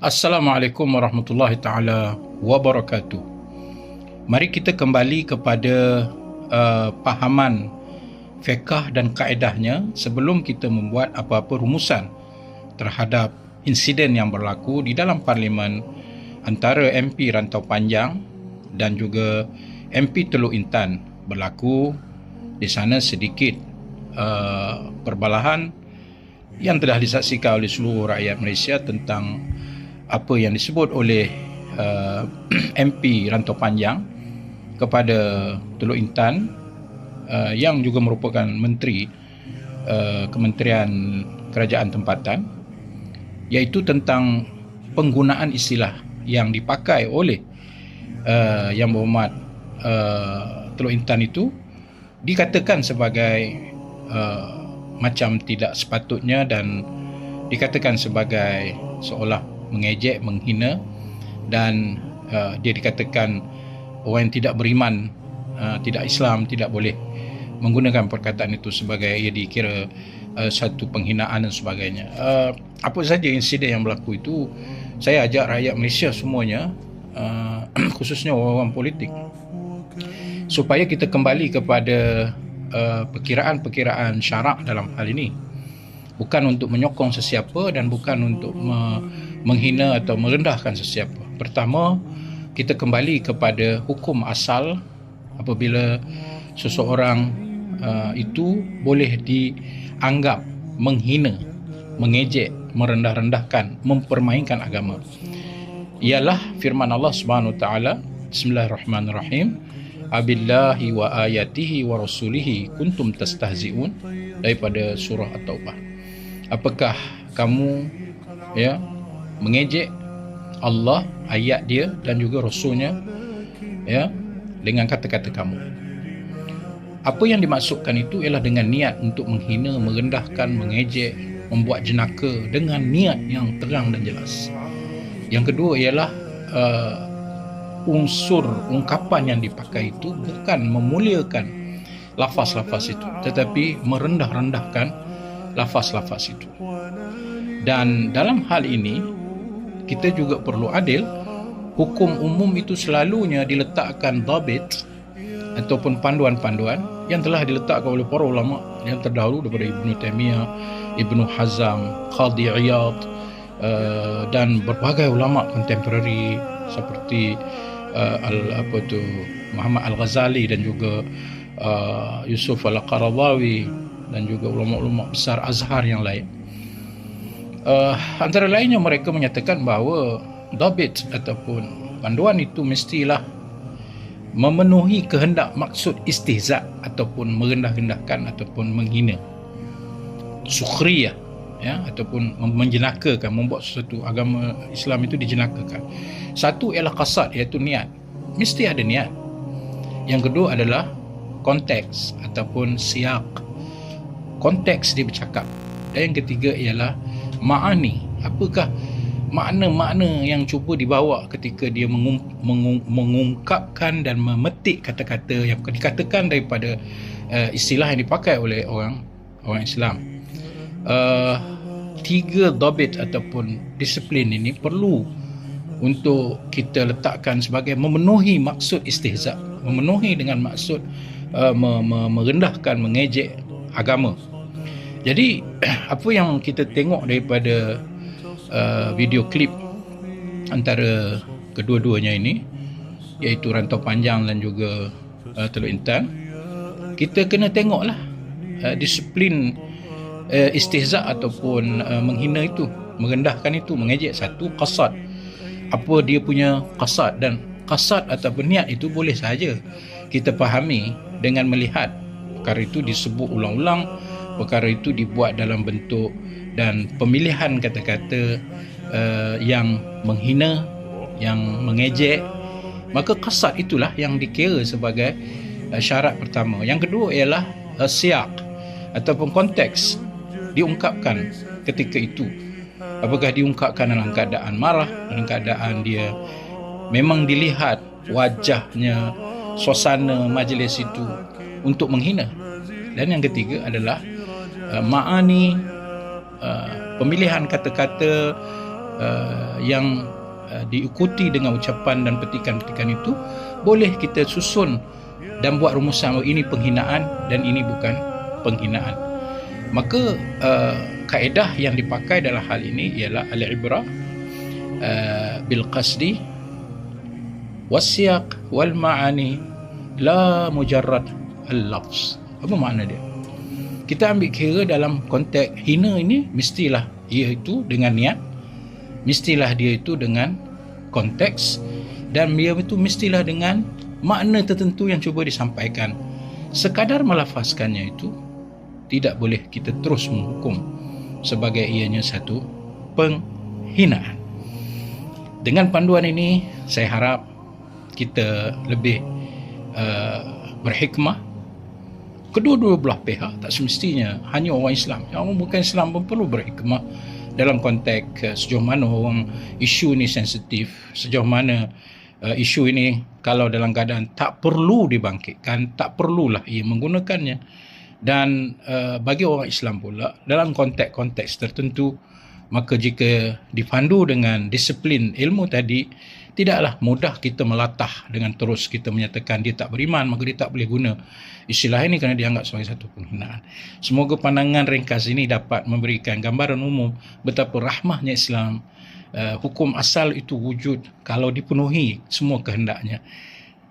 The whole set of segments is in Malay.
Assalamualaikum warahmatullahi taala wabarakatuh. Mari kita kembali kepada pahaman fiqh dan kaedahnya sebelum kita membuat apa-apa rumusan terhadap insiden yang berlaku di dalam parlimen antara MP Rantau Panjang dan juga MP Teluk Intan. Berlaku di sana sedikit perbalahan yang telah disaksikan oleh seluruh rakyat Malaysia tentang apa yang disebut oleh MP Rantau Panjang kepada Teluk Intan yang juga merupakan menteri Kementerian Kerajaan Tempatan, iaitu tentang penggunaan istilah yang dipakai oleh Yang Berhormat Teluk Intan itu dikatakan sebagai macam tidak sepatutnya dan dikatakan sebagai seolah mengejek, menghina, dan dia dikatakan orang yang tidak beriman, tidak Islam, tidak boleh menggunakan perkataan itu sebagai ia dikira satu penghinaan dan sebagainya. Apa saja insiden yang berlaku itu, saya ajak rakyat Malaysia semuanya, khususnya orang-orang politik, supaya kita kembali kepada perkiraan-perkiraan syarak dalam hal ini. Bukan untuk menyokong sesiapa dan bukan untuk menghina atau merendahkan sesiapa. Pertama, kita kembali kepada hukum asal apabila seseorang itu boleh dianggap menghina, mengejek, merendah-rendahkan, mempermainkan agama. Ialah firman Allah Subhanahu Wa Taala, Bismillahirrahmanirrahim, Abillahi wa ayatihi wa rasulihi kuntum tastahzi'un, daripada surah At-Taubah. Apakah kamu mengejek Allah, ayat dia dan juga rasulnya dengan kata-kata kamu? Apa yang dimaksudkan itu ialah dengan niat untuk menghina, merendahkan, mengejek, membuat jenaka dengan niat yang terang dan jelas. Yang kedua ialah unsur ungkapan yang dipakai itu bukan memuliakan lafaz-lafaz itu, tetapi merendah-rendahkan lafaz-lafaz itu. Dan dalam hal ini kita juga perlu adil. Hukum umum itu selalunya diletakkan dhabit ataupun panduan-panduan yang telah diletakkan oleh para ulama yang terdahulu daripada Ibn Taymiyah, Ibn Hazm, Qadhi Iyad, dan berbagai ulama kontemporari seperti Muhammad Al-Ghazali dan juga Yusuf Al-Qaradawi dan juga ulama-ulama besar Azhar yang lain. Antara lainnya mereka menyatakan bahawa dhabit ataupun panduan itu mestilah memenuhi kehendak maksud istihza ataupun merendah-rendahkan ataupun menghina, sukhriyah, ataupun menjenakakan, membuat sesuatu agama Islam itu dijenakakan. Satu ialah qasad, iaitu niat, mesti ada niat. Yang kedua adalah konteks ataupun siyak, konteks dia bercakap. Dan yang ketiga ialah ma'ani, apakah makna-makna yang cuba dibawa ketika dia mengungkapkan dan memetik kata-kata yang dikatakan daripada istilah yang dipakai oleh orang Islam. Tiga dhabit ataupun disiplin ini perlu untuk kita letakkan sebagai memenuhi maksud istihza, memenuhi dengan maksud merendahkan, mengejek agama. Jadi apa yang kita tengok daripada video klip antara kedua-duanya ini, iaitu Rantau Panjang dan juga Teluk Intan, kita kena tengoklah disiplin istihza ataupun menghina itu, merendahkan itu, mengejek. Satu, qasad, apa dia punya qasad, dan qasad ataupun niat itu boleh sahaja kita fahami dengan melihat perkara itu disebut ulang-ulang, perkara itu dibuat dalam bentuk dan pemilihan kata-kata yang menghina, yang mengejek, maka qasad itulah yang dikira sebagai syarat pertama. Yang kedua ialah siyak ataupun konteks diungkapkan ketika itu. Apakah diungkapkan dalam keadaan marah, dalam keadaan dia memang dilihat wajahnya, suasana majlis itu untuk menghina. Dan yang ketiga adalah ma'ani, pemilihan kata-kata yang diikuti dengan ucapan dan petikan-petikan itu, boleh kita susun dan buat rumusan, ini penghinaan dan ini bukan penghinaan. Maka kaedah yang dipakai dalam hal ini ialah al-ibrah bil qasdi wasyaq wal ma'ani la mujarrad al-lafz. Apa makna dia? Kita ambil kira dalam konteks hina ini, mestilah ia itu dengan niat, mestilah dia itu dengan konteks, dan dia itu mestilah dengan makna tertentu yang cuba disampaikan. Sekadar melafazkannya itu tidak boleh kita terus menghukum sebagai ianya satu penghinaan. Dengan panduan ini, saya harap kita lebih berhikmah. Kedua-dua belah pihak, tak semestinya hanya orang Islam. Yang bukan Islam pun perlu berhikmah dalam konteks sejauh mana orang isu ini sensitif, sejauh mana isu ini kalau dalam keadaan tak perlu dibangkitkan, tak perlulah ia menggunakannya. Dan bagi orang Islam pula, dalam konteks-konteks tertentu, maka jika dipandu dengan disiplin ilmu tadi, tidaklah mudah kita melatah dengan terus kita menyatakan dia tak beriman, maka dia tak boleh guna istilah ini kerana dianggap sebagai satu penghinaan. Semoga pandangan ringkas ini dapat memberikan gambaran umum betapa rahmahnya Islam. Hukum asal itu wujud kalau dipenuhi semua kehendaknya.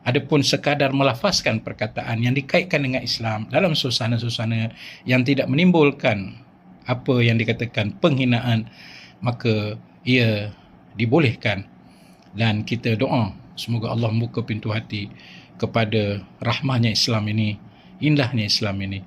Adapun sekadar melafazkan perkataan yang dikaitkan dengan Islam dalam suasana-suasana yang tidak menimbulkan apa yang dikatakan penghinaan, maka ia dibolehkan. Dan kita doa semoga Allah membuka pintu hati kepada rahmahnya Islam ini, indahnya Islam ini.